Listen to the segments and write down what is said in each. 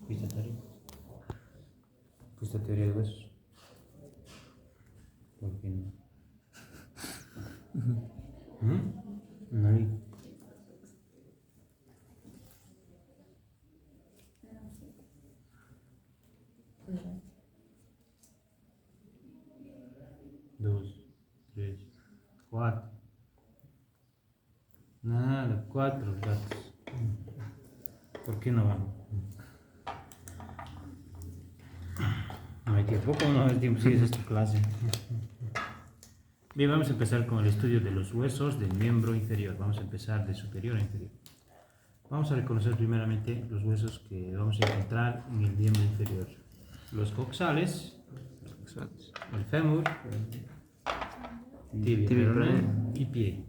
¿Fuiste teoría? ¿Fuiste teoría de huesos? ¿Por qué no? No hay. Dos, tres, cuatro. Nada, cuatro gatos. ¿Por qué no van? No hay tiempo. ¿Cómo no hay tiempo si es esta clase? Bien, vamos a empezar con el estudio de los huesos del miembro inferior. Vamos a empezar de superior a inferior. Vamos a reconocer primeramente los huesos que vamos a encontrar en el miembro inferior. Los coxales, el fémur, tibia, peroné y pie.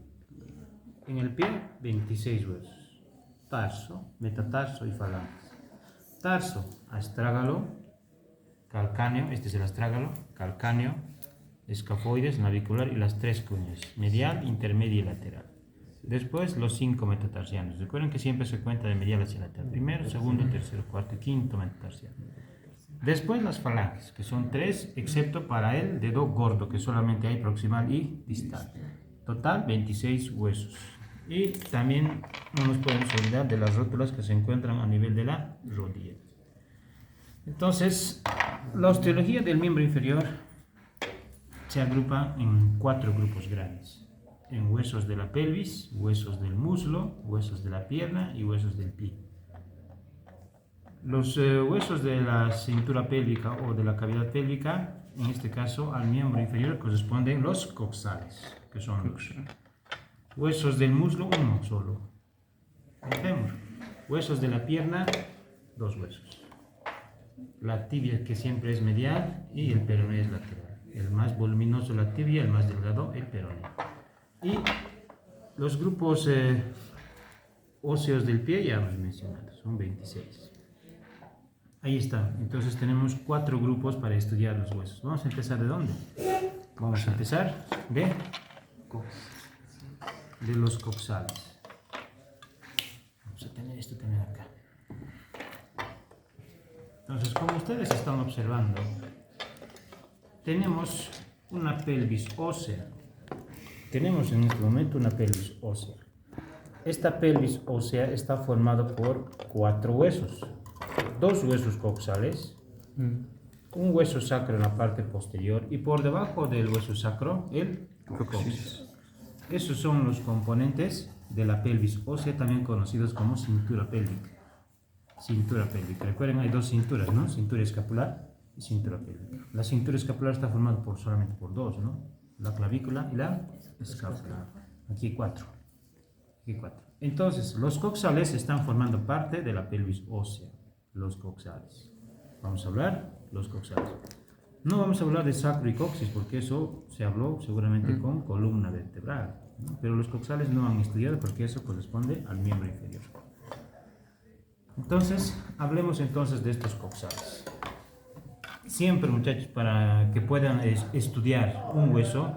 En el pie, 26 huesos. Tarso, metatarso y falanges. Tarso, astrágalo, calcáneo, este es el astrágalo, calcáneo, escafoides, navicular y las tres cuñas, medial, intermedia y lateral. Después los 5 metatarsianos. Recuerden que siempre se cuenta de medial hacia lateral. Primero, segundo, tercero, cuarto y quinto metatarsiano. Después las falanges, que son 3, excepto para el dedo gordo, que solamente hay proximal y distal. Total, 26 huesos. Y también no nos podemos olvidar de las rótulas que se encuentran a nivel de la rodilla. Entonces, la osteología del miembro inferior se agrupa en 4 grupos grandes. En huesos de la pelvis, huesos del muslo, huesos de la pierna y huesos del pie. Los huesos de la cintura pélvica o de la cavidad pélvica, en este caso al miembro inferior corresponden los coxales, que son los huesos del muslo, uno solo, el fémur. Huesos de la pierna, 2 huesos. La tibia, que siempre es medial, y el peroné es lateral. El más voluminoso la tibia, el más delgado el peroné. Y los grupos óseos del pie ya hemos mencionado, son 26. Ahí está, entonces tenemos 4 grupos para estudiar los huesos. Vamos a empezar ¿de dónde? Vamos a empezar de los coxales. Vamos a tener esto también acá. Entonces, como ustedes están observando, tenemos una pelvis ósea. Tenemos en este momento una pelvis ósea. Esta pelvis ósea está formada por 4 huesos. 2 huesos coxales, un hueso sacro en la parte posterior y por debajo del hueso sacro el coxis. Esos son los componentes de la pelvis ósea, también conocidos como cintura pélvica. Cintura pélvica. Recuerden, hay 2 cinturas, ¿no? Cintura escapular y cintura pélvica. La cintura escapular está formada solamente por 2, ¿no? La clavícula y la escápula. Aquí 4. Aquí 4. Entonces, los coxales están formando parte de la pelvis ósea. Los coxales. Vamos a hablar los coxales. No vamos a hablar de sacro y coxis porque eso se habló seguramente con columna vertebral, ¿no? Pero los coxales no han estudiado porque eso corresponde al miembro inferior. Entonces, hablemos entonces de estos coxales. Siempre, muchachos, para que puedan estudiar un hueso,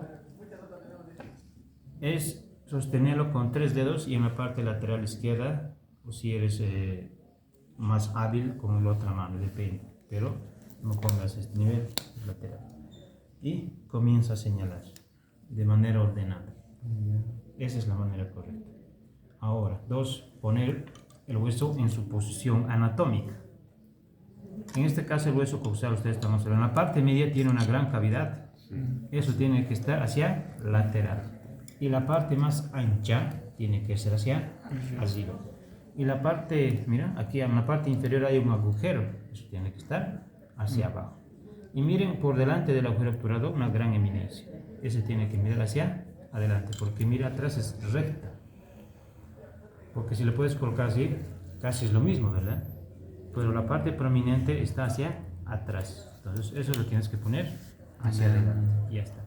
es sostenerlo con 3 dedos y en la parte lateral izquierda, o si eres más hábil con la otra mano, depende, pero no pongas este nivel lateral y comienza a señalar de manera ordenada. Esa es la manera correcta. Ahora, 2, poner el hueso en su posición anatómica. En este caso el hueso coxal, ustedes están observando, en la parte media tiene una gran cavidad. Eso tiene que estar hacia lateral y la parte más ancha tiene que ser hacia arriba. Y la parte, mira, aquí en la parte inferior hay un agujero, eso tiene que estar hacia abajo. Y miren, por delante del agujero obturador, una gran eminencia. Ese tiene que mirar hacia adelante, porque mira atrás es recta. Porque si le puedes colocar así, casi es lo mismo, ¿verdad? Pero la parte prominente está hacia atrás. Entonces, eso lo tienes que poner hacia adelante. Y ya está.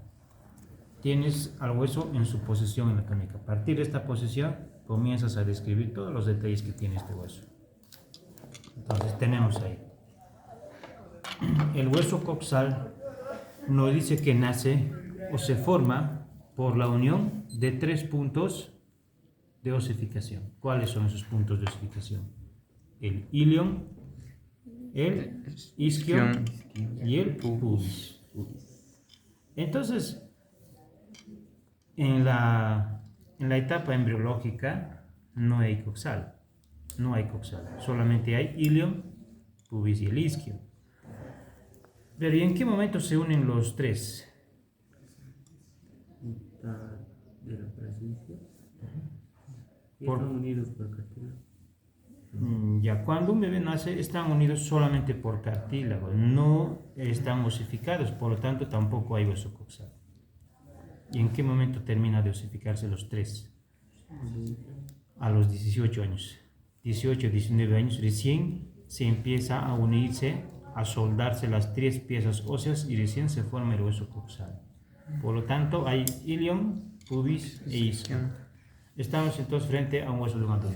Tienes al hueso en su posición anatómica. A partir de esta posición, comienzas a describir todos los detalles que tiene este hueso. Entonces tenemos ahí el hueso coxal. Nos dice que nace o se forma por la unión de 3 puntos de osificación. ¿Cuáles son esos puntos de osificación? El ilion, el isquio y el pubis. Entonces, en la etapa embriológica no hay coxal, solamente hay ilium, pubis y el isquio. Pero ¿y en qué momento se unen los tres? De la presencia. Están unidos por cartílago. Ya, cuando un bebé nace están unidos solamente por cartílago, no están osificados, por lo tanto tampoco hay hueso coxal. ¿Y en qué momento termina de osificarse los tres? A los 18 años. 18, 19 años recién se empieza a unirse, a soldarse las tres piezas óseas y recién se forma el hueso coxal. Por lo tanto hay ilium, pubis e isquio. Estamos entonces frente a un hueso de un adulto.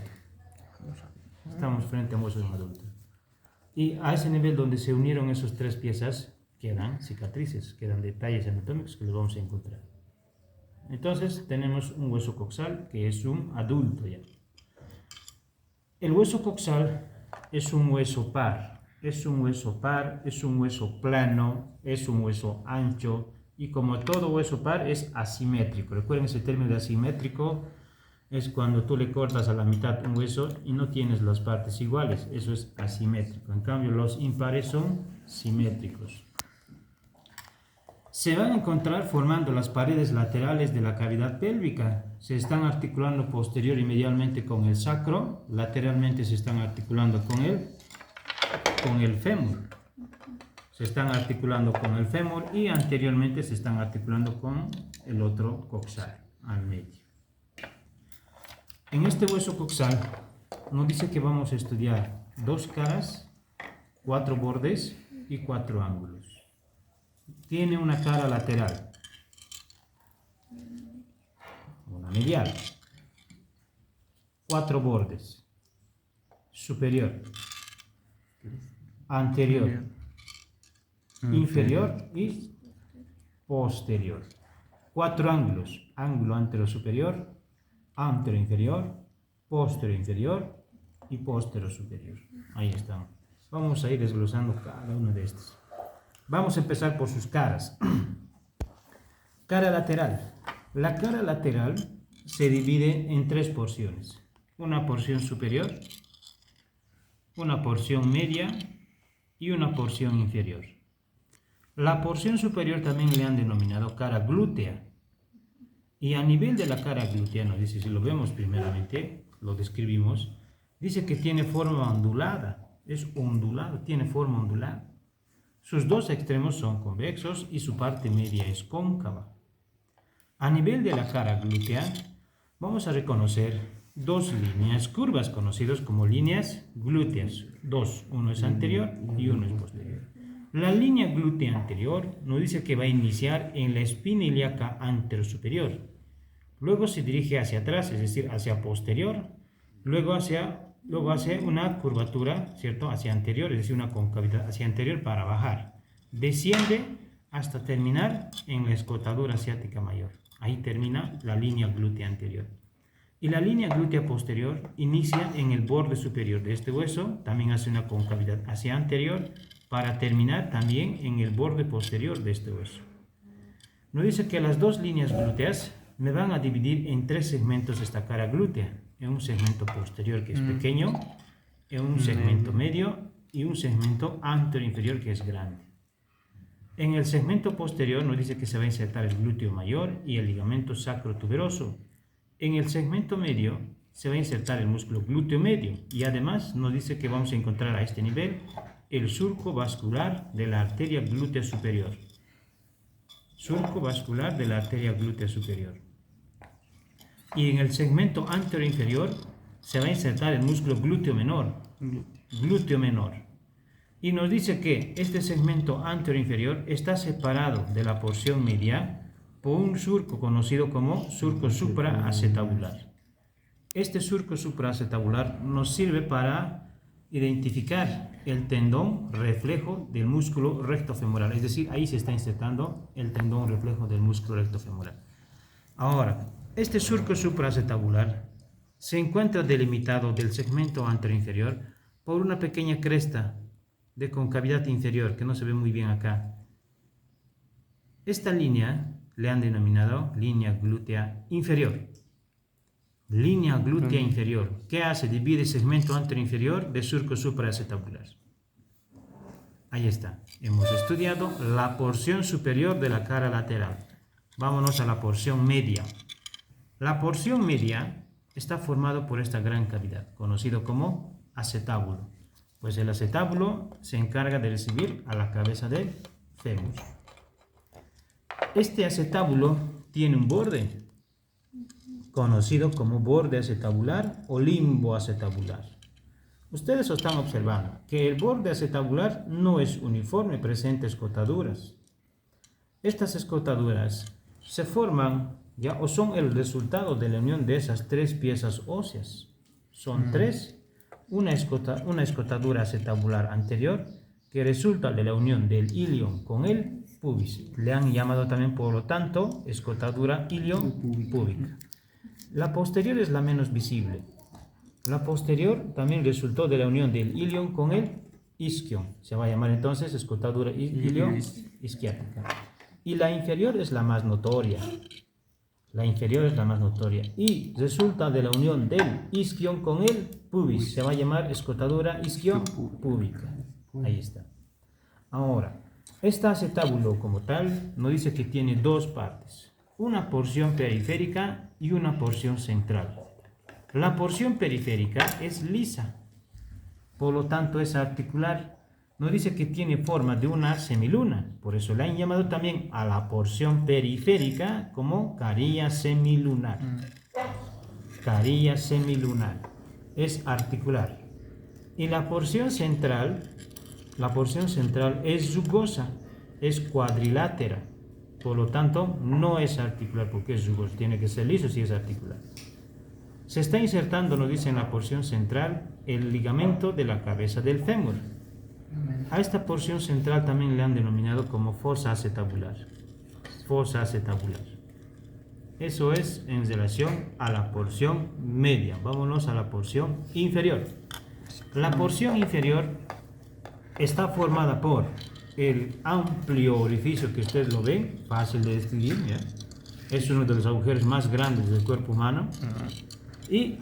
Y a ese nivel donde se unieron esas tres piezas quedan cicatrices, quedan detalles anatómicos que los vamos a encontrar. Entonces tenemos un hueso coxal que es un adulto ya. El hueso coxal es un hueso par, es un hueso plano, es un hueso ancho y como todo hueso par es asimétrico. Recuerden ese término de asimétrico. Es cuando tú le cortas a la mitad un hueso y no tienes las partes iguales, eso es asimétrico. En cambio, los impares son simétricos. Se van a encontrar formando las paredes laterales de la cavidad pélvica. Se están articulando posterior y medialmente con el sacro, lateralmente se están articulando con el fémur. Se están articulando con el fémur y anteriormente se están articulando con el otro coxal al medio. En este hueso coxal nos dice que vamos a estudiar 2 caras, 4 bordes y 4 ángulos. Tiene una cara lateral, una medial, 4 bordes, superior, anterior, inferior y posterior. 4 ángulos, ángulo anterior superior, anterior inferior, posterior inferior y posterior superior. Ahí están. Vamos a ir desglosando cada uno de estos. Vamos a empezar por sus caras. Cara lateral. La cara lateral se divide en 3 porciones. Una porción superior, una porción media y una porción inferior. La porción superior también le han denominado cara glútea. Y a nivel de la cara glútea, nos dice, si lo vemos primeramente, lo describimos, dice que tiene forma ondulada, es ondulado, tiene forma ondulada. Sus 2 extremos son convexos y su parte media es cóncava. A nivel de la cara glútea, vamos a reconocer 2 líneas curvas, conocidas como líneas glúteas. 2, uno es anterior y uno es posterior. La línea glútea anterior nos dice que va a iniciar en la espina ilíaca anterosuperior. Luego se dirige hacia atrás, es decir, hacia posterior. Luego hace una curvatura, ¿cierto? Hacia anterior, es decir, una concavidad hacia anterior para bajar. Desciende hasta terminar en la escotadura ciática mayor. Ahí termina la línea glútea anterior. Y la línea glútea posterior inicia en el borde superior de este hueso. También hace una concavidad hacia anterior para terminar también en el borde posterior de este hueso. Nos dice que las 2 líneas glúteas me van a dividir en 3 segmentos esta cara glútea. En un segmento posterior que es pequeño, en un segmento medio y un segmento anterior-inferior que es grande. En el segmento posterior nos dice que se va a insertar el glúteo mayor y el ligamento sacrotuberoso. En el segmento medio se va a insertar el músculo glúteo medio y además nos dice que vamos a encontrar a este nivel el surco vascular de la arteria glútea superior. Surco vascular de la arteria glútea superior. Y en el segmento anterior-inferior se va a insertar el músculo glúteo menor. Glúteo menor. Y nos dice que este segmento anterior-inferior está separado de la porción media por un surco conocido como surco supraacetabular. Este surco supraacetabular nos sirve para identificar el tendón reflejo del músculo rectofemoral, es decir, ahí se está insertando el tendón reflejo del músculo rectofemoral. Ahora, este surco supraacetabular se encuentra delimitado del segmento anterior-inferior por una pequeña cresta de concavidad inferior, que no se ve muy bien acá. Esta línea le han denominado línea glútea inferior. Línea glútea inferior. ¿Qué hace? Divide segmento anteroinferior de surco supraacetabular. Ahí está. Hemos estudiado la porción superior de la cara lateral. Vámonos a la porción media. La porción media está formada por esta gran cavidad, conocido como acetábulo. Pues el acetábulo se encarga de recibir a la cabeza del fémur. Este acetábulo tiene un borde, conocido como borde acetabular o limbo acetabular. Ustedes están observando que el borde acetabular no es uniforme, presenta escotaduras. Estas escotaduras se forman o son el resultado de la unión de esas tres piezas óseas. Son tres, una escotadura acetabular anterior que resulta de la unión del ilion con el pubis. Le han llamado también, por lo tanto, escotadura ilion-púbica. La posterior es la menos visible. La posterior también resultó de la unión del ilion con el isquion. Se va a llamar entonces escotadura ilion-isquiática. Y la inferior es la más notoria. La inferior es la más notoria. Y resulta de la unión del isquion con el pubis. Se va a llamar escotadura isquion-púbica. Ahí está. Ahora, este acetábulo como tal nos dice que tiene dos partes. Una porción periférica y una porción central. La porción periférica es lisa, por lo tanto es articular. Nos dice que tiene forma de una semiluna, por eso le han llamado también a la porción periférica como carilla semilunar. Carilla semilunar es articular. Y la porción central es rugosa, es cuadrilátera, por lo tanto no es articular porque es rugoso, tiene que ser liso si es articular. Se está insertando, nos dice en la porción central, el ligamento de la cabeza del fémur. A esta porción central también le han denominado como fosa acetabular. Fosa acetabular. Eso es en relación a la porción media. Vámonos a la porción inferior. La porción inferior está formada por el amplio orificio que ustedes lo ven, fácil de distinguir, ¿ya? Es uno de los agujeros más grandes del cuerpo humano. Y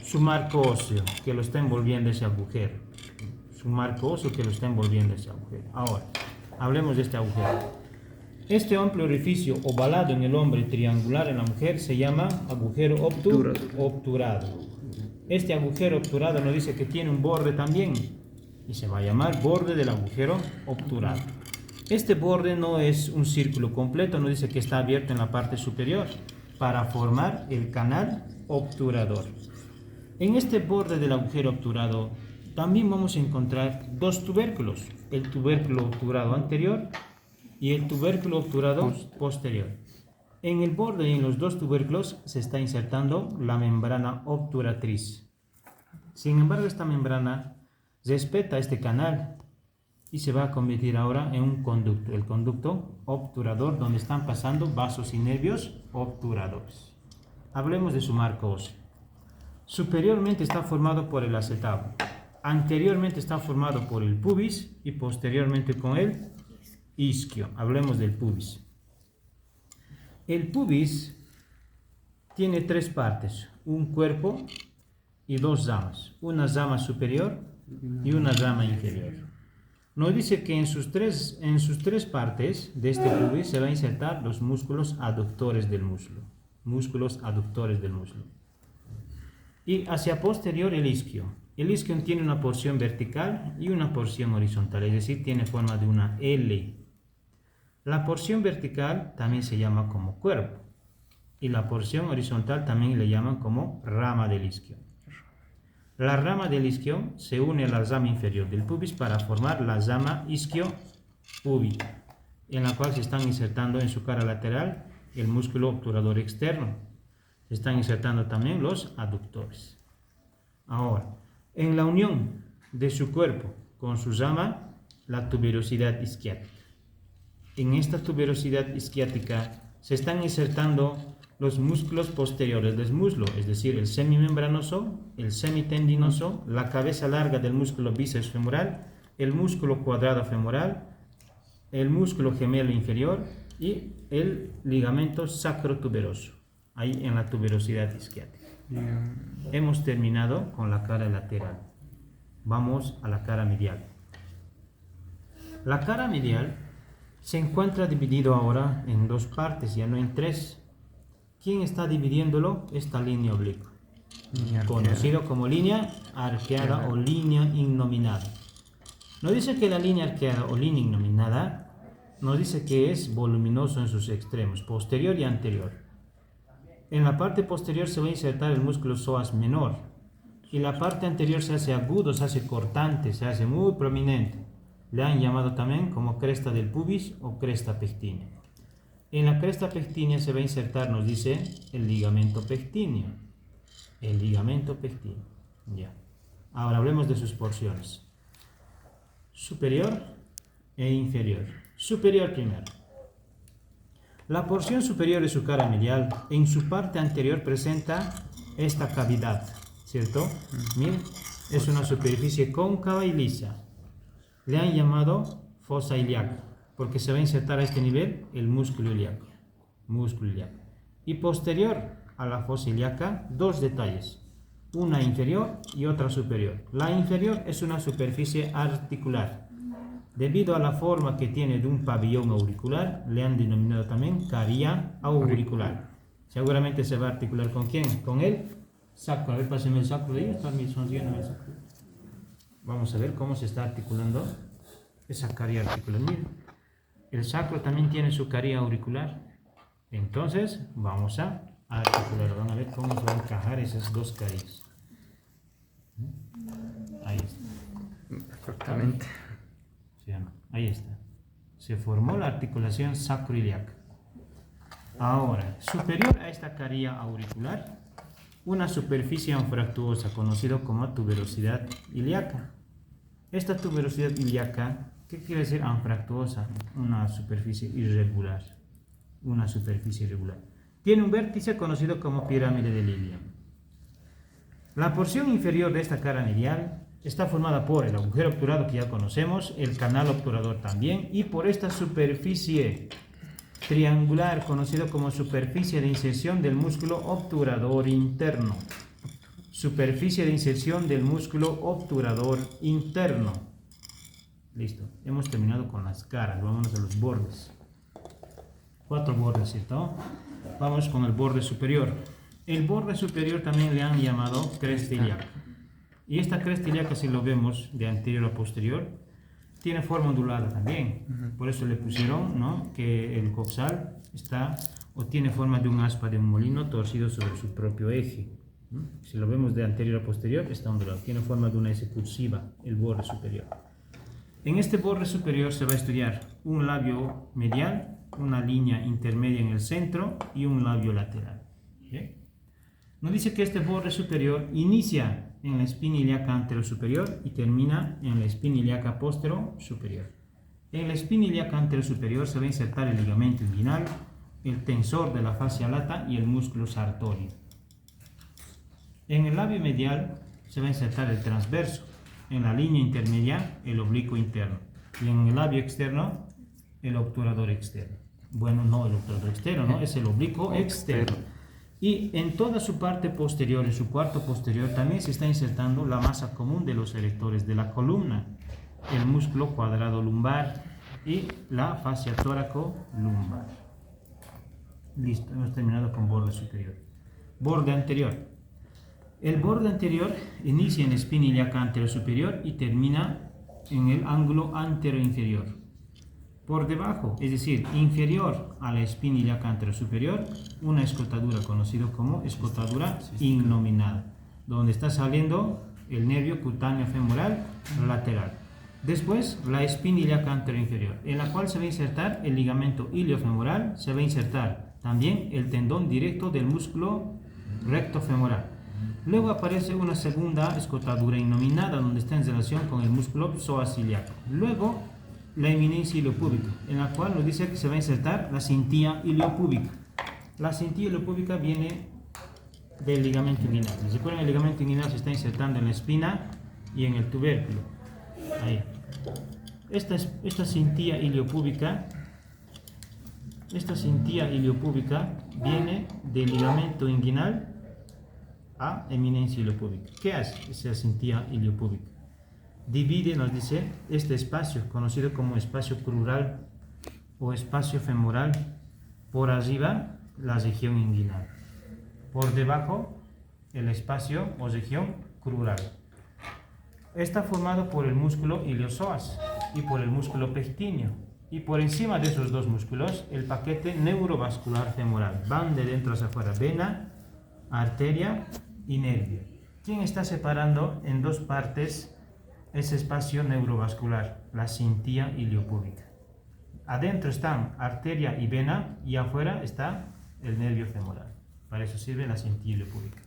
su marco óseo que lo está envolviendo ese agujero. Su marco óseo que lo está envolviendo ese agujero. Ahora, hablemos de este agujero. Este amplio orificio ovalado en el hombre y triangular en la mujer se llama agujero obturado. Este agujero obturado nos dice que tiene un borde también y se va a llamar borde del agujero obturado. Este borde no es un círculo completo, nos dice que está abierto en la parte superior para formar el canal obturador. En este borde del agujero obturado también vamos a encontrar dos tubérculos, el tubérculo obturado anterior y el tubérculo obturado posterior. En el borde y en los dos tubérculos se está insertando la membrana obturatriz. Sin embargo, esta membrana respeta este canal y se va a convertir ahora en un conducto, el conducto obturador, donde están pasando vasos y nervios obturadores. Hablemos de su marco óseo. Superiormente está formado por el acetábulo, anteriormente está formado por el pubis y posteriormente con el isquio. Hablemos del pubis. El pubis tiene tres partes, un cuerpo y dos ramas, una rama superior y una rama inferior. Nos dice que en sus tres partes de este pubis se va a insertar los músculos aductores del muslo. Músculos aductores del muslo. Y hacia posterior el isquio. El isquio tiene una porción vertical y una porción horizontal, es decir, tiene forma de una L. La porción vertical también se llama como cuerpo y la porción horizontal también le llaman como rama del isquio. La rama del isquio se une a la rama inferior del pubis para formar la rama isquio-púbica, en la cual se están insertando en su cara lateral el músculo obturador externo. Se están insertando también los aductores. Ahora, en la unión de su cuerpo con su rama, la tuberosidad isquiática. En esta tuberosidad isquiática se están insertando los músculos posteriores del muslo, es decir, el semimembranoso, el semitendinoso, la cabeza larga del músculo bíceps femoral, el músculo cuadrado femoral, el músculo gemelo inferior y el ligamento sacrotuberoso, ahí en la tuberosidad isquiática. Hemos terminado con la cara lateral. Vamos a la cara medial. La cara medial se encuentra dividido ahora en dos partes, ya no en tres. ¿Quién está dividiéndolo? Esta línea oblicua, conocido como línea arqueada o línea innominada. Nos dice que la línea arqueada o línea innominada nos dice que es voluminoso en sus extremos, posterior y anterior. En la parte posterior se va a insertar el músculo psoas menor y la parte anterior se hace agudo, se hace cortante, se hace muy prominente. Le han llamado también como cresta del pubis o cresta pectínea. En la cresta pectínea se va a insertar, nos dice, el ligamento pectíneo. El ligamento pectíneo. Ya. Ahora hablemos de sus porciones. Superior e inferior. Superior primero. La porción superior de su cara medial, en su parte anterior presenta esta cavidad, ¿cierto? Miren, es una superficie cóncava y lisa. Le han llamado fosa ilíaca, porque se va a insertar a este nivel el músculo ilíaco. Músculo ilíaco. Y posterior a la fosa ilíaca, dos detalles. Una inferior y otra superior. La inferior es una superficie articular. Debido a la forma que tiene de un pabellón auricular, le han denominado también caría auricular. Seguramente se va a articular ¿con quién? Con el sacro. A ver, pásenme el sacro de ahí. Vamos a ver cómo se está articulando esa caría auricular. Miren, el sacro también tiene su caría auricular. Entonces, vamos a articular. Van a ver cómo se van a encajar esas dos carías. Ahí está. Perfectamente. Ahí está. Se formó la articulación sacroiliaca. Ahora, superior a esta caría auricular, una superficie anfractuosa conocida como tuberosidad ilíaca. Esta tuberosidad ilíaca, ¿qué quiere decir anfractuosa? Una superficie irregular. Una superficie irregular. Tiene un vértice conocido como pirámide de Lilian. La porción inferior de esta cara medial está formada por el agujero obturado que ya conocemos, el canal obturador también, y por esta superficie triangular conocido como superficie de inserción del músculo obturador interno. Superficie de inserción del músculo obturador interno. Listo, hemos terminado con las caras, vámonos a los bordes. 4 bordes, ¿cierto? Vamos con el borde superior. El borde superior también le han llamado cresta ilíaca. Y esta cresta ilíaca, si lo vemos de anterior a posterior, tiene forma ondulada también. Por eso le pusieron, ¿no?, que el coxal está o tiene forma de un aspa de un molino torcido sobre su propio eje. Si lo vemos de anterior a posterior, está ondulado. Tiene forma de una S cursiva, el borde superior. En este borde superior se va a estudiar un labio medial, una línea intermedia en el centro y un labio lateral. ¿Okay? Nos dice que este borde superior inicia en la espina ilíaca anterosuperior y termina en la espina ilíaca posterosuperior. En la espina ilíaca anterosuperior se va a insertar el ligamento inguinal, el tensor de la fascia lata y el músculo sartorio. En el labio medial se va a insertar el transverso, en la línea intermedia el oblicuo interno y en el labio externo el obturador externo. Bueno, no el obturador externo, ¿no? Es el oblicuo externo. Y en toda su parte posterior, en su cuarto posterior, también se está insertando la masa común de los erectores de la columna, el músculo cuadrado lumbar y la fascia tóraco-lumbar. Listo, hemos terminado con borde superior. Borde anterior. El borde anterior inicia en espina ilíaca anterosuperior y termina en el ángulo anteroinferior. Por debajo, es decir, inferior a la espina ilíaca anterosuperior, una escotadura conocida como escotadura innominada, donde está saliendo el nervio cutáneo femoral lateral. Después, la espina ilíaca anteroinferior, en la cual se va a insertar el ligamento iliofemoral, se va a insertar también el tendón directo del músculo recto femoral. Luego aparece una segunda escotadura innominada, donde está en relación con el músculo psoas ilíaco. Luego, la eminencia iliopúbica, en la cual nos dice que se va a insertar la cintilla iliopúbica. La cintilla iliopúbica viene del ligamento inguinal. Recuerden, el ligamento inguinal se está insertando en la espina y en el tubérculo. Ahí. esta cintilla iliopúbica, viene del ligamento inguinal a eminencia iliopúbica. ¿Qué hace esa cintilla iliopúbica? Divide, nos dice, este espacio, conocido como espacio crural o espacio femoral, por arriba la región inguinal, por debajo el espacio o región crural. Está formado por el músculo iliosoas y por el músculo pectíneo, y por encima de esos dos músculos el paquete neurovascular femoral. Van de dentro hacia afuera vena, arteria y nervio. ¿Quién está separando en dos partes ese espacio neurovascular? La cintilla iliopúbica. Adentro están arteria y vena, y afuera está el nervio femoral. Para eso sirve la cintilla iliopúbica.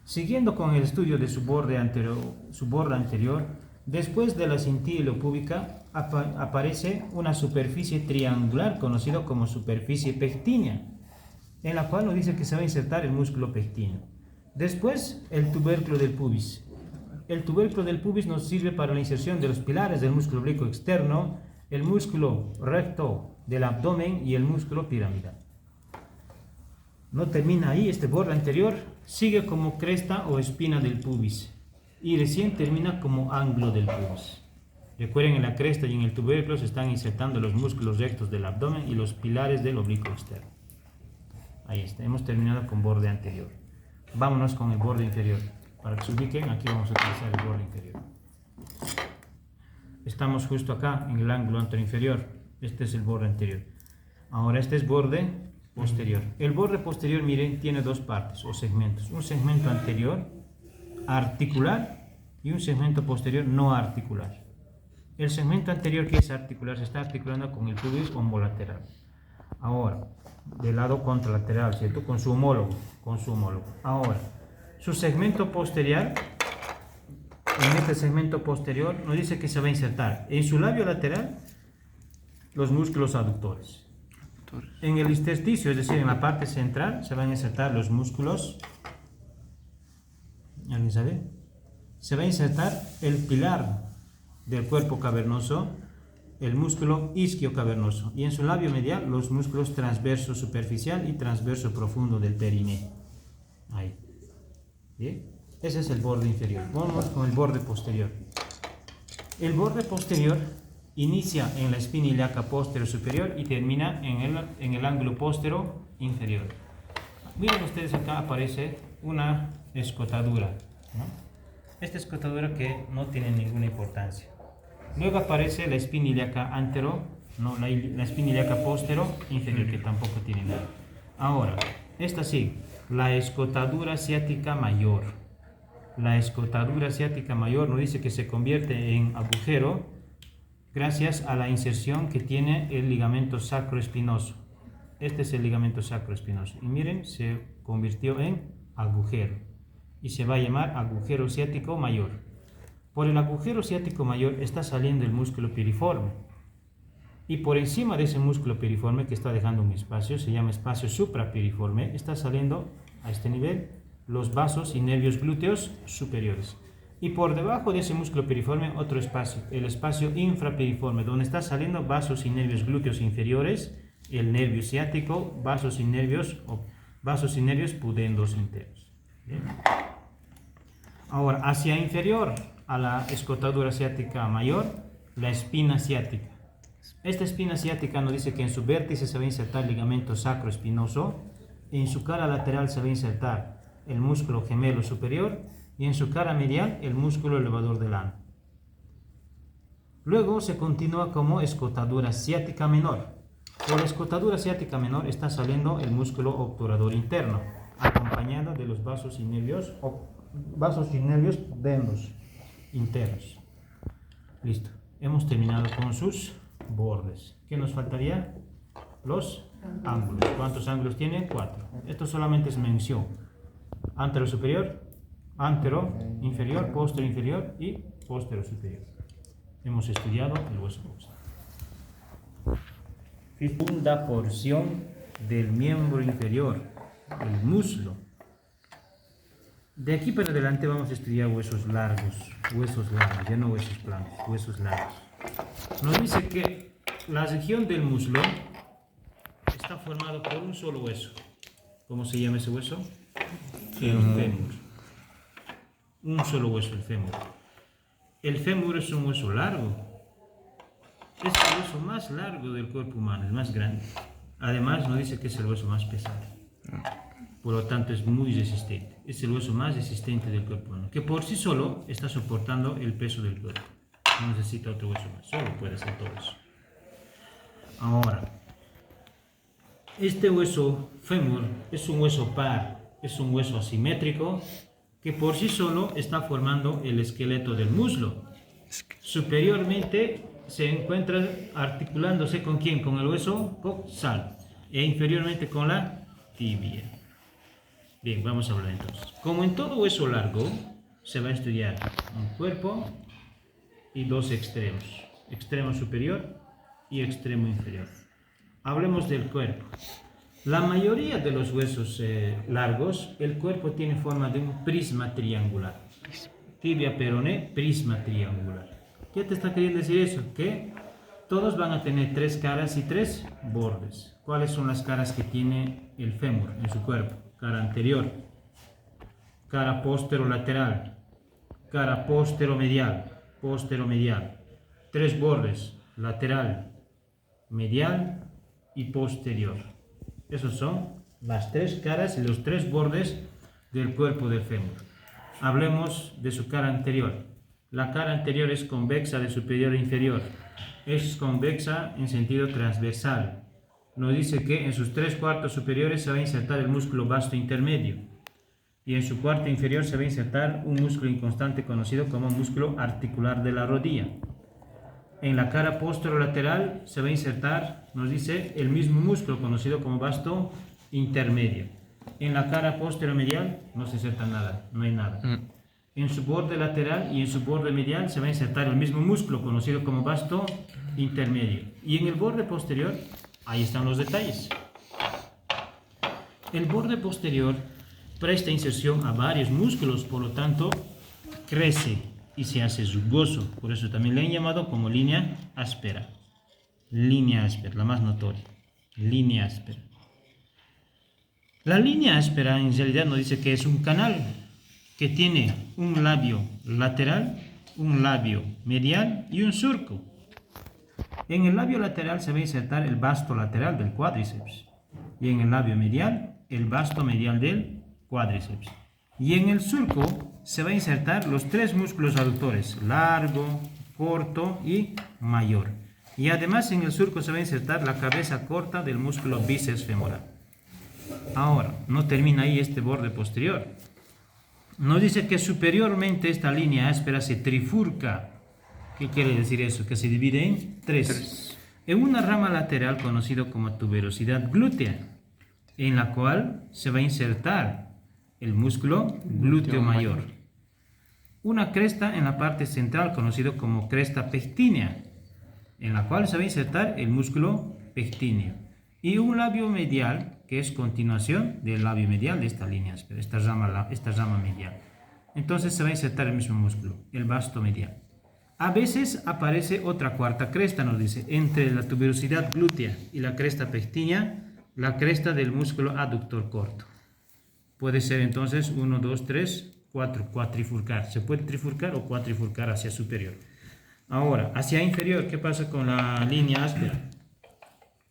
Siguiendo con el estudio de su borde anterior, después de la cintilla iliopúbica aparece una superficie triangular conocida como superficie pectínea, en la cual nos dice que se va a insertar el músculo pectíneo. Después, el tubérculo del pubis. El tubérculo del pubis nos sirve para la inserción de los pilares del músculo oblicuo externo, el músculo recto del abdomen y el músculo piramidal. No termina ahí este borde anterior, sigue como cresta o espina del pubis y recién termina como ángulo del pubis. Recuerden, en la cresta y en el tubérculo se están insertando los músculos rectos del abdomen y los pilares del oblicuo externo. Ahí está, hemos terminado con borde anterior. Vámonos con el borde inferior. Para que se ubiquen, aquí vamos a utilizar el borde inferior. Estamos justo acá en el ángulo anteroinferior. Este es el borde anterior. Ahora este es borde posterior. El borde posterior, miren, tiene dos partes o segmentos. Un segmento anterior articular y un segmento posterior no articular. El segmento anterior, que es articular, se está articulando con el pubis homolateral. Ahora, del lado contralateral, ¿cierto? Con su homólogo. Ahora, su segmento posterior, en este segmento posterior, nos dice que se va a insertar en su labio lateral los músculos aductores. En el intersticio, es decir, en la parte central, se van a insertar los músculos. ¿Alguien sabe? Se va a insertar el pilar del cuerpo cavernoso, el músculo isquiocavernoso, y en su labio medial los músculos transverso superficial y transverso profundo del perineo. Ahí. ¿Bien? Ese es el borde inferior. Vamos con el borde posterior. El borde posterior inicia en la espina ilíaca posterior superior y termina en el ángulo postero inferior. Miren ustedes, acá aparece una escotadura, ¿no? Esta escotadura que no tiene ninguna importancia. Luego aparece la espina ilíaca antero, no, la espina ilíaca postero inferior, que tampoco tiene nada. Ahora, esta sí, la escotadura ciática mayor. La escotadura ciática mayor nos dice que se convierte en agujero gracias a la inserción que tiene el ligamento sacroespinoso. Este es el ligamento sacroespinoso. Y miren, se convirtió en agujero. Y se va a llamar agujero ciático mayor. Por el agujero ciático mayor está saliendo el músculo piriforme. Y por encima de ese músculo piriforme, que está dejando un espacio, se llama espacio suprapiriforme, está saliendo a este nivel los vasos y nervios glúteos superiores. Y por debajo de ese músculo piriforme otro espacio, el espacio infrapiriforme, donde está saliendo vasos y nervios glúteos inferiores, el nervio ciático, vasos y nervios pudendos enteros. Bien. Ahora, hacia inferior a la escotadura ciática mayor, la espina ciática. Esta espina ciática nos dice que en su vértice se va a insertar el ligamento sacroespinoso, en su cara lateral se va a insertar el músculo gemelo superior y en su cara medial el músculo elevador del ano. Luego se continúa como escotadura ciática menor. Por la escotadura ciática menor está saliendo el músculo obturador interno, acompañado de los vasos y nervios pudendos internos. Listo. Hemos terminado con sus bordes. ¿Qué nos faltaría? Los ángulos. ¿Cuántos ángulos tiene? 4. Esto solamente es mención. Antero superior, antero inferior, postero inferior y postero superior. Hemos estudiado el hueso coxal. Segunda porción del miembro inferior, el muslo. De aquí para adelante vamos a estudiar huesos largos, ya no huesos planos, huesos largos. Nos dice que la región del muslo está formada por un solo hueso. ¿Cómo se llama ese hueso? El fémur. Un solo hueso, el fémur. El fémur es un hueso largo. Es el hueso más largo del cuerpo humano, el más grande. Además, nos dice que es el hueso más pesado. Por lo tanto, es muy resistente. Es el hueso más resistente del cuerpo humano, que por sí solo está soportando el peso del cuerpo. No necesita otro hueso más, solo puede hacer todo eso. Ahora, este hueso fémur es un hueso par, es un hueso asimétrico que por sí solo está formando el esqueleto del muslo. Superiormente se encuentra articulándose ¿con quién? Con el hueso coxal e inferiormente con la tibia. Bien, vamos a hablar entonces. Como en todo hueso largo, se va a estudiar un cuerpo y dos extremos, extremo superior y extremo inferior. Hablemos del cuerpo. La mayoría de los huesos largos, el cuerpo tiene forma de un prisma triangular. Tibia, peroné, prisma triangular. ¿Qué te está queriendo decir eso? Que todos van a tener tres caras y tres bordes. ¿Cuáles son las caras que tiene el fémur en su cuerpo? Cara anterior, cara posterolateral, cara posteromedial, tres bordes, lateral, medial y posterior. Esos son las tres caras y los tres bordes del cuerpo del fémur. Hablemos de su cara anterior. La cara anterior es convexa de superior a inferior. Es convexa en sentido transversal. Nos dice que en sus 3/4 superiores se va a insertar el músculo vasto intermedio. Y en su cuarto inferior se va a insertar un músculo inconstante conocido como músculo articular de la rodilla. En la cara posterolateral se va a insertar, nos dice, el mismo músculo conocido como vasto intermedio. En la cara posteromedial no se inserta nada, no hay nada. En su borde lateral y en su borde medial se va a insertar el mismo músculo conocido como vasto intermedio. Y en el borde posterior, ahí están los detalles. El borde posterior presta inserción a varios músculos, por lo tanto, crece y se hace rugoso. Por eso también le han llamado como línea áspera. Línea áspera, la más notoria. Línea áspera. La línea áspera en realidad nos dice que es un canal que tiene un labio lateral, un labio medial y un surco. En el labio lateral se va a insertar el vasto lateral del cuádriceps y en el labio medial el vasto medial del cuádriceps. Y en el surco se va a insertar los tres músculos aductores, largo, corto y mayor. Y además en el surco se va a insertar la cabeza corta del músculo bíceps femoral. Ahora, no termina ahí este borde posterior. Nos dice que superiormente esta línea áspera se trifurca. ¿Qué quiere decir eso? Que se divide en tres. En una rama lateral conocida como tuberosidad glútea, en la cual se va a insertar el músculo glúteo mayor. Una cresta en la parte central conocido como cresta pectínea, en la cual se va a insertar el músculo pectíneo. Y un labio medial, que es continuación del labio medial de esta línea áspera, esta rama medial. Entonces se va a insertar el mismo músculo, el vasto medial. A veces aparece otra cuarta cresta, nos dice, entre la tuberosidad glútea y la cresta pectínea, la cresta del músculo aductor corto. Puede ser entonces 1, 2, 3, 4, cuatrifurcar. Se puede trifurcar o cuatrifurcar hacia superior. Ahora, hacia inferior, ¿qué pasa con la línea áspera?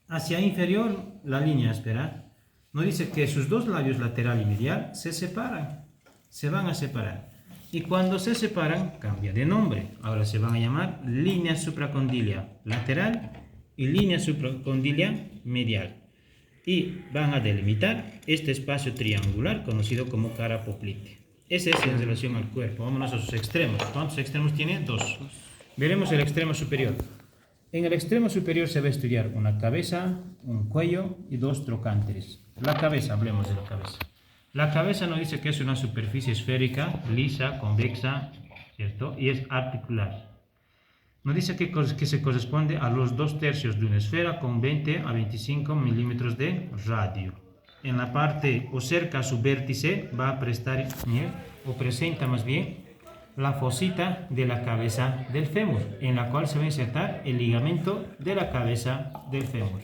Hacia inferior, la línea áspera nos dice que sus dos labios lateral y medial se separan, se van a separar. Y cuando se separan, cambia de nombre. Ahora se van a llamar línea supracondilia lateral y línea supracondilia medial. Y van a delimitar este espacio triangular conocido como cara poplite. Ese es en relación al cuerpo. Vámonos a sus extremos. ¿Cuántos extremos tiene? 2. Veremos el extremo superior. En el extremo superior se va a estudiar una cabeza, un cuello y 2 trocánteres. La cabeza, hablemos de la cabeza. La cabeza nos dice que es una superficie esférica, lisa, convexa, ¿cierto? Y es articular. Nos dice que se corresponde a los 2/3 de una esfera con 20 a 25 milímetros de radio. En la parte o cerca a su vértice va a presenta más bien la fosita de la cabeza del fémur, en la cual se va a insertar el ligamento de la cabeza del fémur.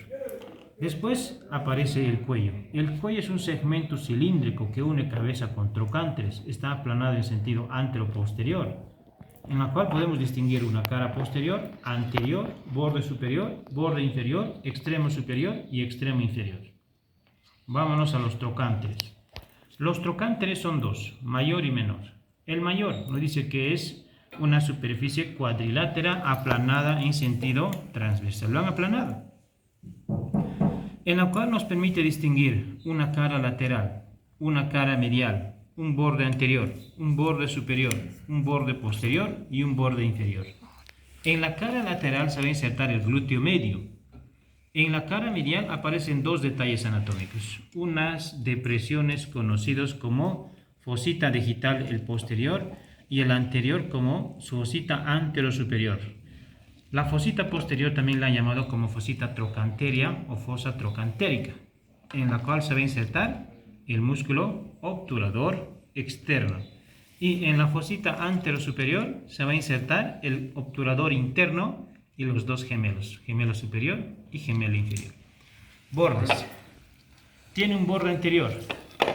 Después aparece el cuello. El cuello es un segmento cilíndrico que une cabeza con trocánteres. Está aplanado en sentido antero-posterior, en la cual podemos distinguir una cara posterior, anterior, borde superior, borde inferior, extremo superior y extremo inferior. Vámonos a los trocánteres. Los trocánteres son dos, mayor y menor. El mayor nos dice que es una superficie cuadrilátera aplanada en sentido transversal. Lo han aplanado, en la cual nos permite distinguir una cara lateral, una cara medial, un borde anterior, un borde superior, un borde posterior y un borde inferior. En la cara lateral se va a insertar el glúteo medio. En la cara medial aparecen dos detalles anatómicos, unas depresiones conocidas como fosita digital el posterior y el anterior como fosita anterosuperior. La fosita posterior también la han llamado como fosita trocanteria o fosa trocantérica, en la cual se va a insertar el músculo obturador externo. Y en la fosita anterosuperior se va a insertar el obturador interno y los dos gemelos, gemelo superior y gemelo inferior. Bordes. Tiene un borde anterior,